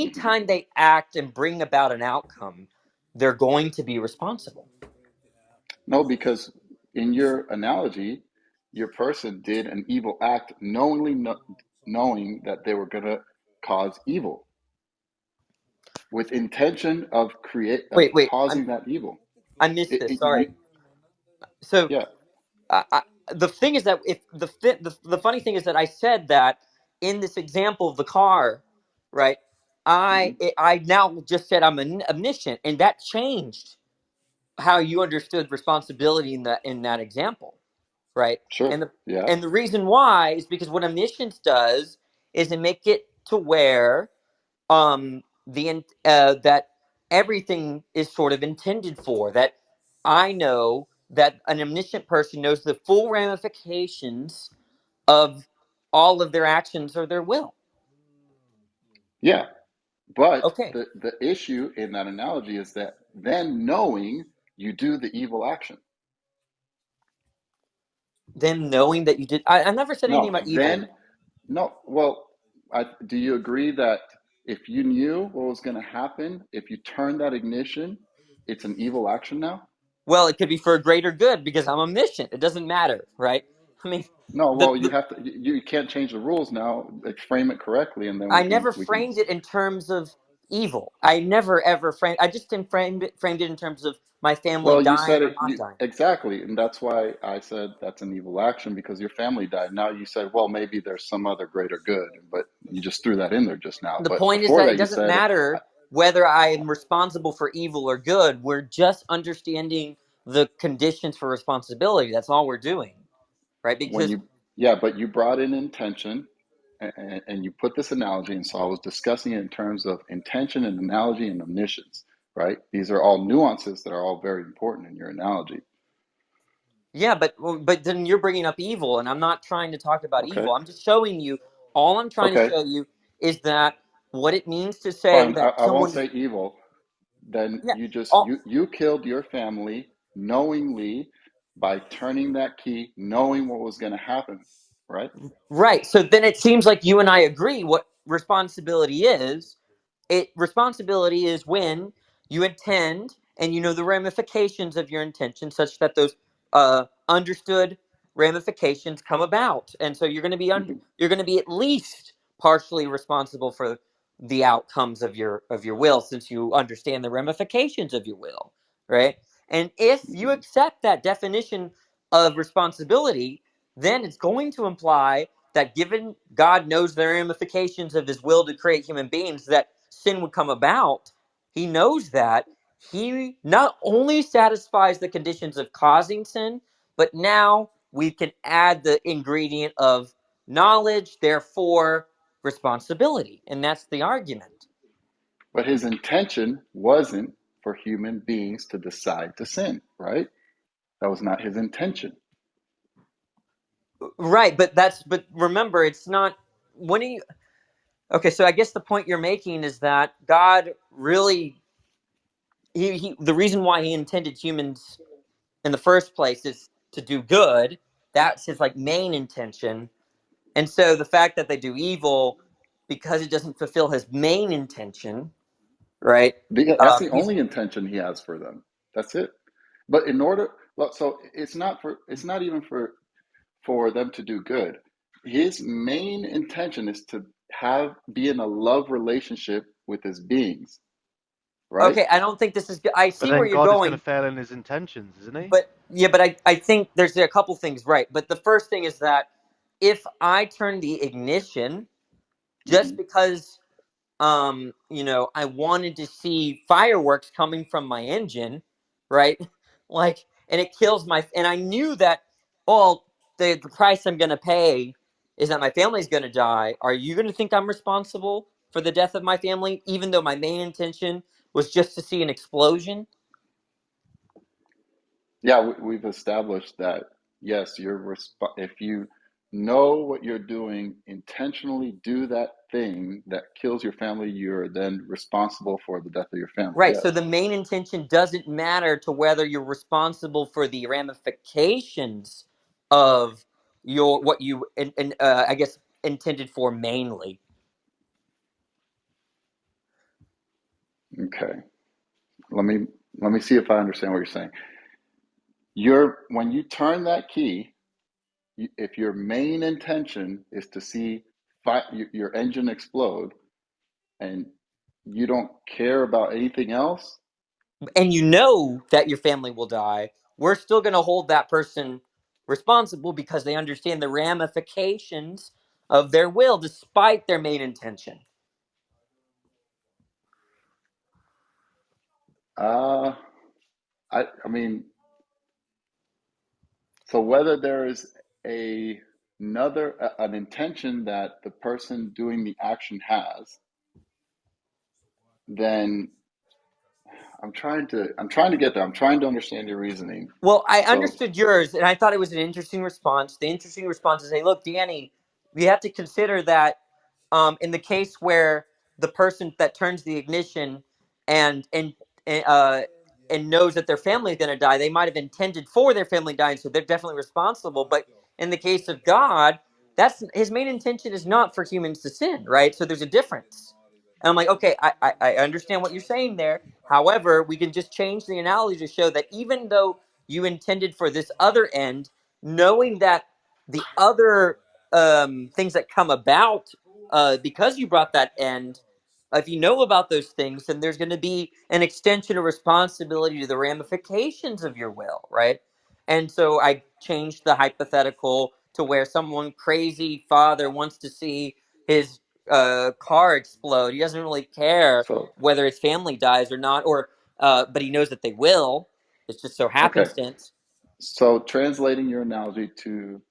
Mhm. anytime they act and bring about an outcome, they're going to be responsible. No, because in your analogy, your person did an evil act knowing that they were going to cause evil with intention of Wait, causing that evil. I missed this. You, Sorry. So yeah. the thing is that if the funny thing is that I said that in this example of the car, right? Hmm. I now just said I'm omniscient, and that changed how you understood responsibility in that example, right? Sure. And Yeah. the reason why is because what omniscience does is to make it to where that everything is sort of intended for that. I know that an omniscient person knows the full ramifications of all of their actions or their will. Yeah. But Okay, the issue in that analogy is that then knowing you do the evil action. then knowing that you did, I never said anything No, about evil. then no. Well, do you agree that if you knew what was going to happen, if you turn that ignition, it's an evil action now? Well, it could be for a greater good because I'm omniscient. It doesn't matter, right? I mean, No, the, well, you the have to. You can't change the rules now. Like, frame it correctly, and then I we can never we can. framed it in terms of evil. I never ever framed. I just framed it in terms of my family Well, you dying said or it not you dying. exactly, and that's why I said that's an evil action because your family died. Now you said, well, maybe there's some other greater good, but you just threw that in there just now. The But point is before that it that, you doesn't said matter whether I am responsible for evil or good. We're just understanding the conditions for responsibility. That's all we're doing, right? when Because you yeah, but you brought in intention, and you put this analogy, and so I was discussing it in terms of intention and analogy and omniscience. Right? These are all nuances that are all very important in your analogy. yeah, but then you're bringing up evil, and I'm not trying to talk about Okay. evil. I'm just showing you. All I'm trying to Okay. show you is that what it means to say Fine. that I won't someone. say evil. Then Yeah. you just All, you killed your family knowingly by turning that key, knowing what was going to happen, right? right. So then it seems like you and I agree what responsibility is. Responsibility is when you intend and you know the ramifications of your intention such that those understood ramifications come about, and so you're going to be Hmm. you're going to be at least partially responsible for the outcomes of your will, since you understand the ramifications of your will, right? And if you Hmm. accept that definition of responsibility, then it's going to imply that given God knows the ramifications of his will to create human beings, that sin would come about. He knows that. He not only satisfies the conditions of causing sin, but now we can add the ingredient of knowledge, therefore responsibility. And that's the argument. But his intention wasn't for human beings to decide to sin, right? That was not his intention. Right, but remember, it's not when he okay, so I guess the point you're making is that God really the reason why he intended humans in the first place is to do good. That's his like main intention. And so the fact that they do evil because it doesn't fulfill his main intention, right? That's the He's only intention he has for them. That's it. But in order, well, so it's not even for them to do good. His main intention is to be in a love relationship with his beings, right? okay. I don't think this is good. I But see where then you're God is going going, to fail in his intentions, isn't he? but yeah, but I think there's a couple things right. But the first thing is that if I turn the ignition just Hmm. because I wanted to see fireworks coming from my engine, right? Like, and it kills and I knew that, well, the price I'm going to pay is that my family's going to die. Are you going to think I'm responsible for the death of my family, even though my main intention was just to see an explosion? Yeah, we've established that, yes, if you know what you're doing, intentionally do that thing that kills your family, you're then responsible for the death of your family. Right. So Yes. the main intention doesn't matter to whether you're responsible for the ramifications of your what you and I guess intended for mainly. Okay. Let me see if I understand what you're saying. When you turn that key, if your main intention is to see your engine explode, and you don't care about anything else, And you know that your family will die, we're still going to hold that person responsible because they understand the ramifications of their will despite their main intention. uh, I mean, so whether there is an intention that the person doing the action has, then I'm trying to get there. I'm trying to understand your reasoning. Well, I So, understood yours, and I thought it was an interesting response. The interesting response is, "Hey, look, Danny, we have to consider that in the case where the person that turns the ignition and and and, uh, and knows that their family is going to die, they might have intended for their family dying, so they're definitely responsible. But in the case of God, that's his main intention is not for humans to sin, right? So there's a difference." And I'm like, okay, I understand what you're saying there. However, we can just change the analogy to show that even though you intended for this other end, knowing that the other things that come about because you brought that end, if you know about those things, then there's going to be an extension of responsibility to the ramifications of your will, right? And so I changed the hypothetical to where someone crazy father wants to see his car explode. He doesn't really care so whether his family dies or not, or but he knows that they will. It's just so okay. happenstance. So translating your analogy to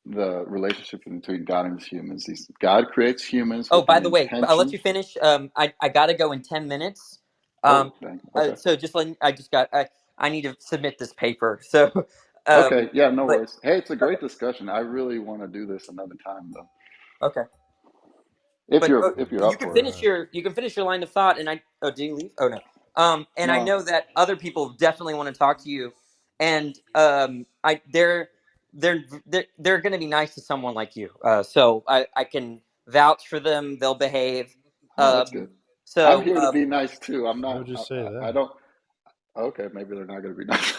the relationship between God and humans, God creates humans Oh, with by an the way, I'll let intention. you finish. I gotta go in 10 minutes. Um, Oh, dang. Okay. so just let I just got I need to submit this paper. So, Okay. Yeah, no but worries. Hey, it's a okay, great discussion. I really want to do this another time, though. okay. If But you're if you're you up can for it. finish Right. your line of thought. And I did you leave? Oh no. And I No, know that other people definitely want to talk to you, and they're going to be nice to someone like you. So I can vouch for them. They'll behave. oh, that's Um, good. I'm so here to be nice too. I'm I not. would just say I that. don't. Okay, maybe they're not going to be nice.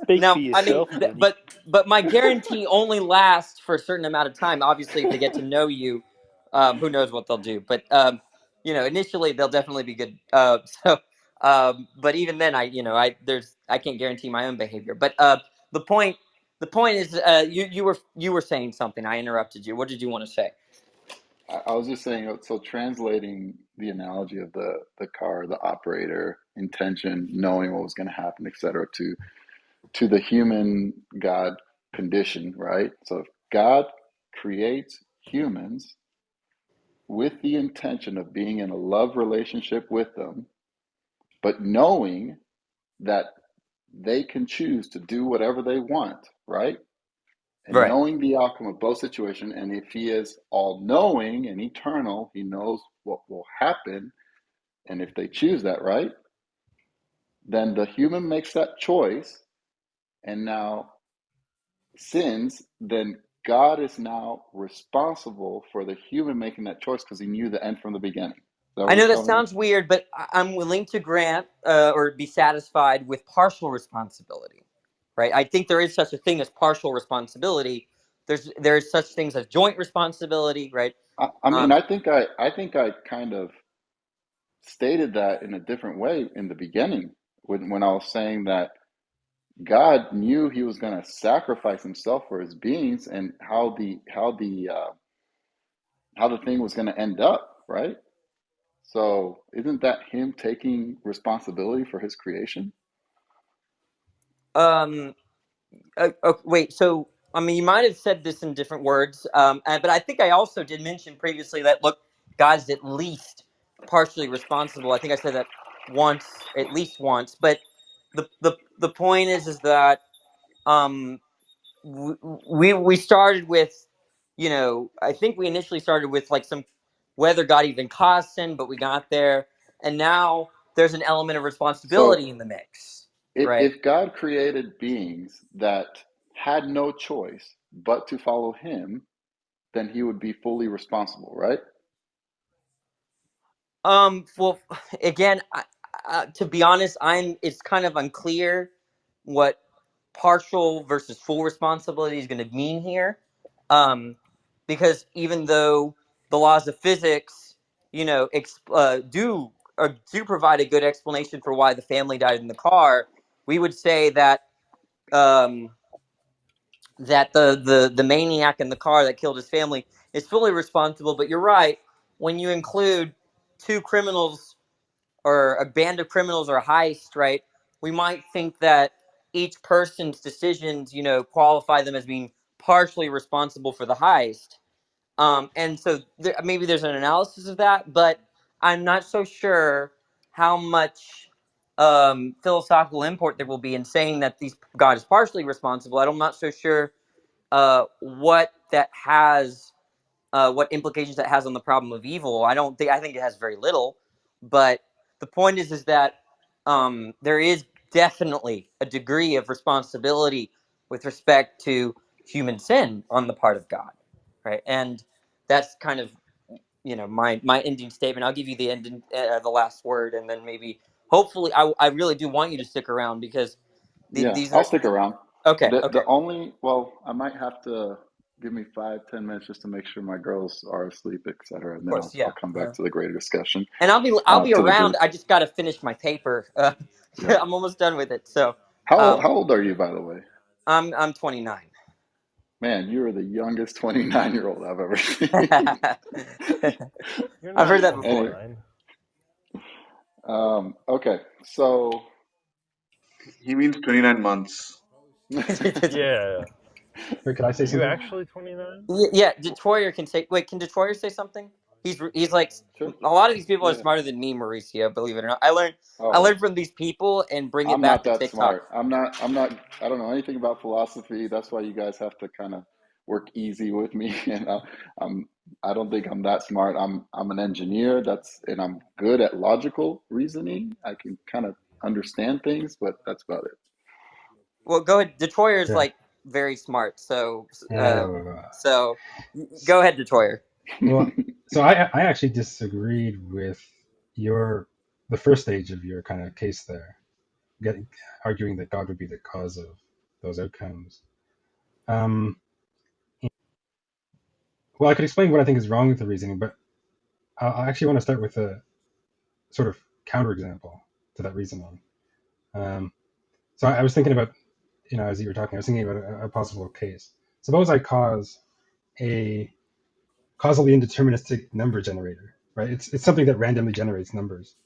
Speak for Now, I mean, yourself, Danny. but my guarantee only lasts for a certain amount of time. Obviously, if they get to know you, who knows what they'll do. But initially they'll definitely be good. But even then, I can't guarantee my own behavior. But the point the point is, you were saying something. I interrupted you. What did you want to say? I was just saying. So translating the analogy of the car, the operator, intention, knowing what was going to happen, etc., to the human God condition, right? So if God creates humans with the intention of being in a love relationship with them, but knowing that they can choose to do whatever they want, right? And Right. knowing the outcome of both situations, and if he is all knowing and eternal, he knows what will happen. And if they choose that, right, then the human makes that choice and now sins, then God is now responsible for the human making that choice because he knew the end from the beginning. Is that what I you're know that telling me? sounds weird, but I'm willing to grant or be satisfied with partial responsibility. Right? I think there is such a thing as partial responsibility. There is such things as joint responsibility, right? I mean, Um, I think I kind of stated that in a different way in the beginning when I was saying that God knew he was going to sacrifice himself for his beings and how the thing was going to end up, right? So isn't that him taking responsibility for his creation? um, wait, so I mean, you might have said this in different words, but I think I also did mention previously that look, God's at least partially responsible. I think I said that once, at least once. But the the point is that um we started with, I think we initially started with like some whether God even caused sin, but we got there, and now there's an element of responsibility So in the mix, if right? if God created beings that had no choice but to follow him, then he would be fully responsible, right? Well, again, to be honest, it's kind of unclear what partial versus full responsibility is going to mean here, um, because even though the laws of physics, do provide a good explanation for why the family died in the car, we would say that um, the maniac in the car that killed his family is fully responsible. But you're right, when you include two criminals or a band of criminals or a heist, right? We might think that each person's decisions, qualify them as being partially responsible for the heist. And so maybe there's an analysis of that, but I'm not so sure how much philosophical import there will be in saying that God is partially responsible. I'm not so sure what that has, what implications that has on the problem of evil. I think it has very little. But the point is that there is definitely a degree of responsibility with respect to human sin on the part of God, right? And that's kind of my ending statement. I'll give you the ending, the last word, and then maybe hopefully I really do want you to stick around because Yeah, these I'll are stick around. okay. The only, well, I might have to give me 5-10 minutes just to make sure my girls are asleep, etc., Of and then course, I'll yeah. come back to the greater discussion, And I'll be to the around. group. I just got to finish my paper. Yeah. I'm almost done with it. So How um, old are you, by the way? I'm 29. Man, you are the youngest 29-year-old I've ever seen. I've You're not heard that Any, before. 29. okay, so He means 29 months. Yeah. Wait, could I say Are you something? actually 29? Yeah, Detroyer can say. Wait, can Detroyer say something? He's like sure, a lot of these people are yeah. smarter than me, Mauricio. Believe it or not, I learned Oh, from these people and bring it I'm back not to that TikTok. smart. I'm not. I don't know anything about philosophy. That's why you guys have to kind of work easy with me. And I'm. I don't think I'm that smart. I'm an engineer. And I'm good at logical reasoning. I can kind of understand things, but that's about it. Well, go ahead. Detroyer is Yeah. like very smart. So Uh, so go ahead, Detroyer. well, so I actually disagreed with the first stage of your kind of case there, getting arguing that God would be the cause of those outcomes. Um, well, I could explain what I think is wrong with the reasoning, but I actually want to start with a sort of counterexample to that reasoning. So I was thinking about, as you were talking, I was thinking about a possible case. Suppose I cause a causally indeterministic number generator, right? It's something that randomly generates numbers,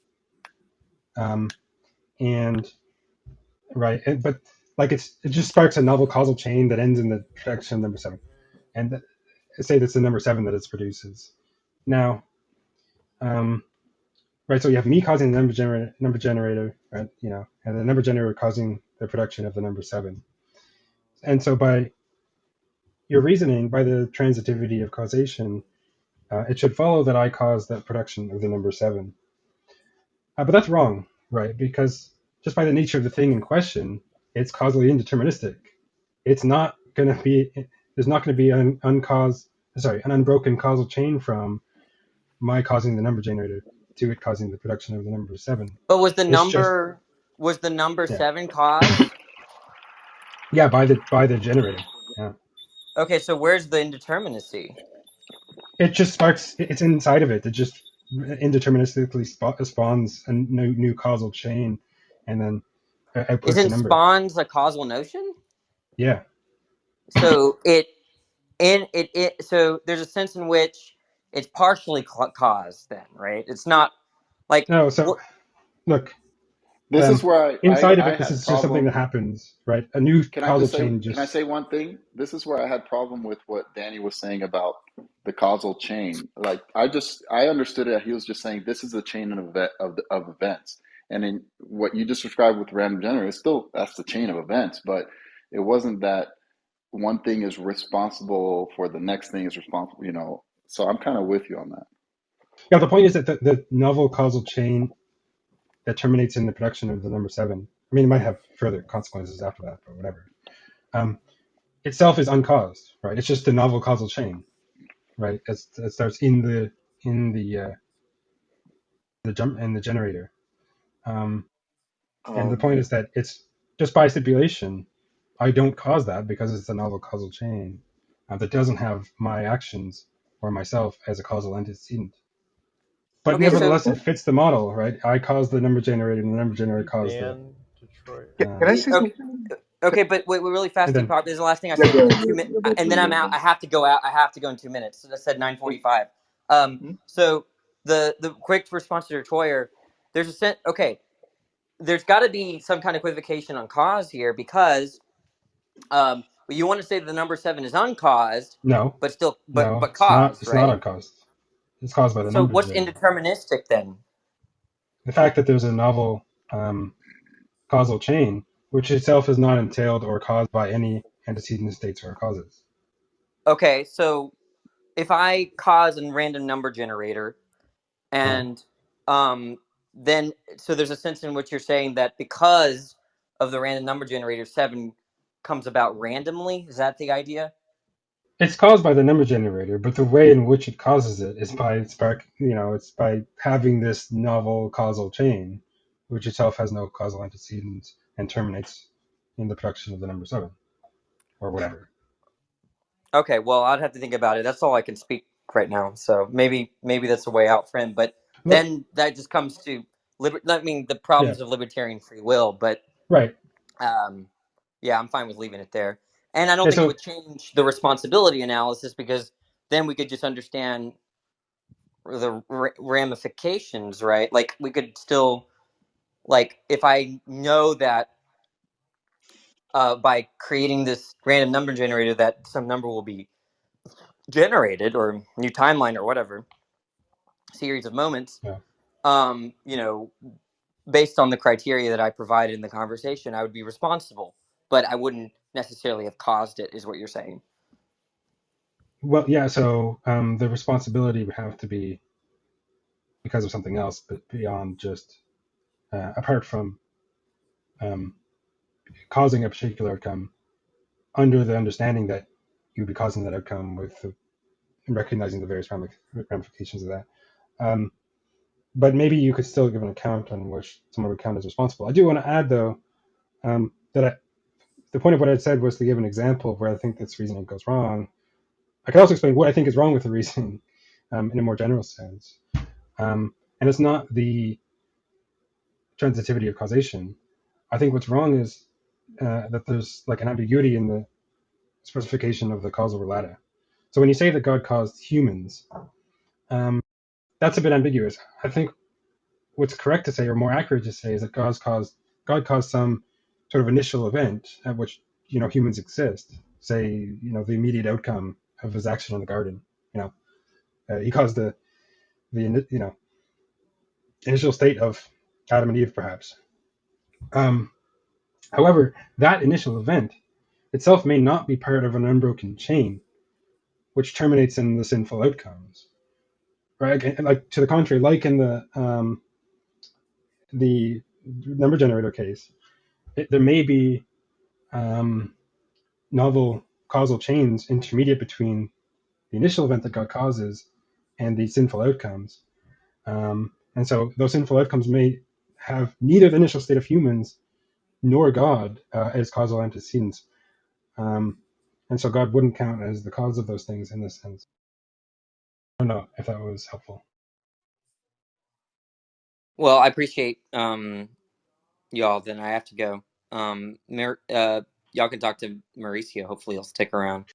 and but like it just sparks a novel causal chain that ends in the production of number seven, and say that's the number seven that it produces. Now, um, right? So you have me causing the number generator, right? And the number generator causing the production of the number seven. And so by your reasoning, by the transitivity of causation, it should follow that I caused that production of the number seven. But that's wrong, right? Because just by the nature of the thing in question, it's causally indeterministic. It's not going to be. There's not going to be an unbroken causal chain from my causing the number generator to it causing the production of the number seven. But was the It's just number yeah, seven caused? yeah, by the generator. Yeah, Okay, so where's the indeterminacy? it just sparks. It's inside of it. It just indeterministically spawns a new causal chain, and then outputs a Isn't number. spawns a causal notion? Yeah. So so there's a sense in which it's partially caused. Then, right? It's not like No. So what look, This is where inside of I it, this had is just something that problem. happens, right? A new Can I causal just say, chain can I just say one thing? This is where I had problem with what Danny was saying about the causal chain. Like I understood it. He was just saying this is a chain of events, And then what you just described with random generator is still, that's the chain of events, but it wasn't that one thing is responsible for the next thing is responsible, you know. So I'm kind of with you on that. Yeah, the point is that the novel causal chain that terminates in the production of the number 7, I mean, it might have further consequences after that, but whatever, itself is uncaused, right? It's just a novel causal chain, right? It starts in the generator. And the point is that it's just by stipulation, I don't cause that because it's a novel causal chain that doesn't have my actions or myself as a causal antecedent. But Okay, so nevertheless, it fits the model, right? I caused the number generator, and the number generator caused the. Ban Detroit. Can I say okay, something? okay, but wait, really fast, And then Deepak. This is the last thing I Yeah, say, go and ahead. then 2 minutes, and then I'm out. I have to go out. I have to go in 2 minutes. So I said 9:45. Hmm? So the quick response to Troyer, there's a sense. Okay, there's got to be some kind of equivocation on cause here because you want to say that the number 7 is uncaused, no, but still, no, but it's not. caused, It's not right? uncaused. It's caused by the So number what's generator. indeterministic then? The fact that there's a novel causal chain, which itself is not entailed or caused by any antecedent states or causes. Okay, so if I cause a random number generator, Yeah. and then so there's a sense in which you're saying that because of the random number generator, 7 comes about randomly. Is that the idea? It's caused by the number generator, but the way in which it causes it is by it's by having this novel causal chain, which itself has no causal antecedents and terminates in the production of the number 7 or whatever. Okay, well, I'd have to think about it. That's all I can speak right now. So maybe that's a way out, friend. But Look, then that just comes to I mean, the yeah, problems of libertarian free will. But right. um, yeah, I'm fine with leaving it there. And I don't And think it so would change the responsibility analysis because then we could just understand the ramifications, right? Like we could still, like, if I know that by creating this random number generator that some number will be generated or new timeline or whatever series of moments, yeah. you know, based on the criteria that I provided in the conversation, I would be responsible, but I wouldn't necessarily have caused it, is what you're saying. Well, yeah. So the responsibility would have to be because of something else, but beyond just apart from um, causing a particular outcome under the understanding that you'd be causing that outcome with recognizing the various ramifications of that. Um, but maybe you could still give an account on which someone would count as responsible. I do want to add, though, the point of what I said was to give an example of where I think this reasoning goes wrong. I can also explain what I think is wrong with the reasoning in a more general sense. And it's not the transitivity of causation. I think what's wrong is that there's like an ambiguity in the specification of the causal relata. So when you say that God caused humans, that's a bit ambiguous. I think what's correct to say, or more accurate to say, is that God caused some sort of initial event at which humans exist. Say the immediate outcome of his action in the garden. He caused the initial state of Adam and Eve, perhaps. However, that initial event itself may not be part of an unbroken chain, which terminates in the sinful outcomes. Right? Like to the contrary, like in the number generator case, there may be novel causal chains intermediate between the initial event that God causes and the sinful outcomes. And so those sinful outcomes may have neither the initial state of humans nor God as causal antecedents. And so God wouldn't count as the cause of those things in this sense. I don't know if that was helpful. Well, I appreciate y'all. Then I have to go. Y'all can talk to Mauricio. Hopefully he'll stick around.